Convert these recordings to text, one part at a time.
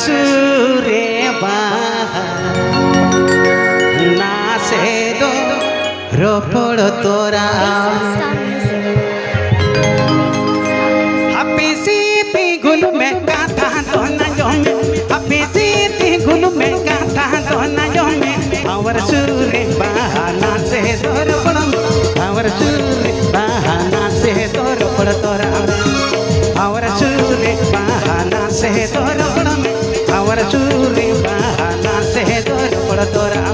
सुरे ना से दो रोपड़ तोरा हपी सीती गुल में गाथा तो न जोमे हपी सीती गुल में गाथा तो न जोमे और सुरे ना से दो रोपड़ और सुरे ना से दो रोपड़ तोरा और सुरे ना से दो रोपड़ और सुरे ना से दो रोपड़ तोरा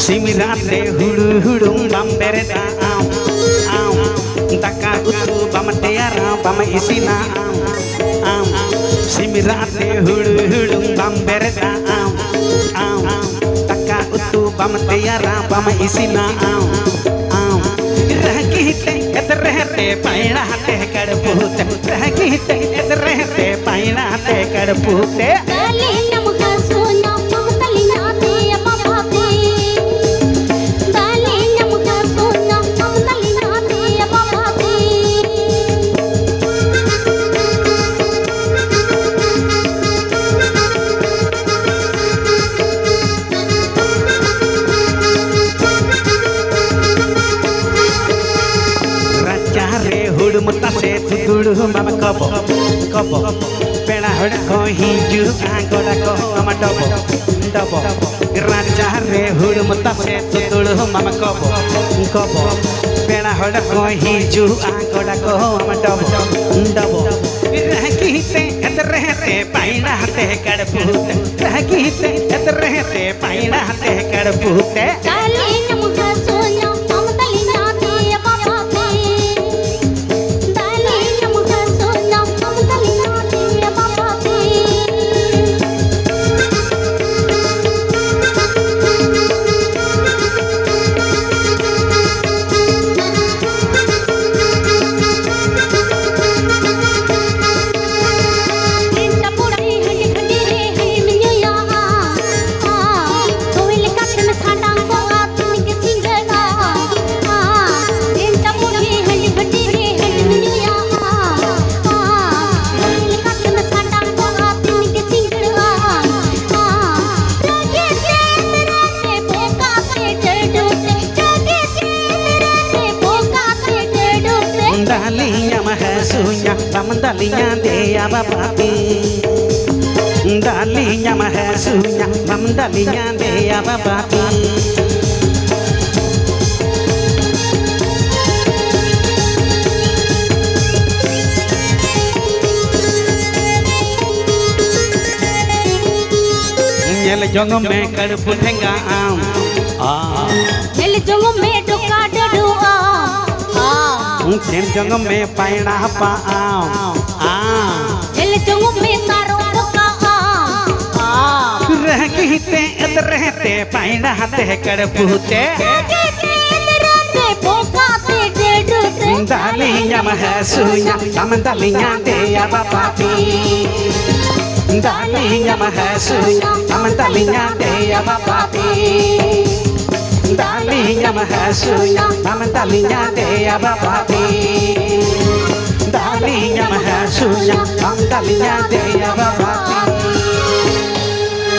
सिमराते हुड़ू हुड़ू बम बेरदा आम दका उतु बम तेरा बम इसिना आम सिमराते हुड़ू हुड़ू बम बेरदा आम दका उतु बम तेरा बम इसिना आम रहते रहते पैड़ा ते कड़पूते रहते रहते पैड़ा ते कड़पूते mama kobo kobo pena hoda ko hiju angoda ko mama dobo dobo raja re hudu mata se tutulu mama kobo kobo pena hoda ko hiju angoda ko mama dobo dobo rahkite atrehte paina te kadpute rahkite atrehte paina te kadpute Darling mukha sonya mamdalina diya babate Darling mukha sonya mamdalina diya babate Inta puri handi khandi re hai minya toil katna thadang ko atni ke chingana inta puri handi khandi re hai minya toil katna thadang ko atni ke chingana rage te boka te dudute rage te boka te dudute dalinya mahasunya mamdalinya deya bapapi dalinya mahasunya mamdalinya deya bapapi nyel jong me kadpu thenga am Nel jong me duka dudua chen jong me paina pa am Nel jong me saro duka रहते रहते पाइना ते kadpute te boka te dudute dalinya mahasunya mamdalinya deya bapapi dalinya mahasunya mamdalinya deya bapapi dalinya mahasunya mamdalinya deya bapapi dalinya mahasunya mamdalinya deya bapapi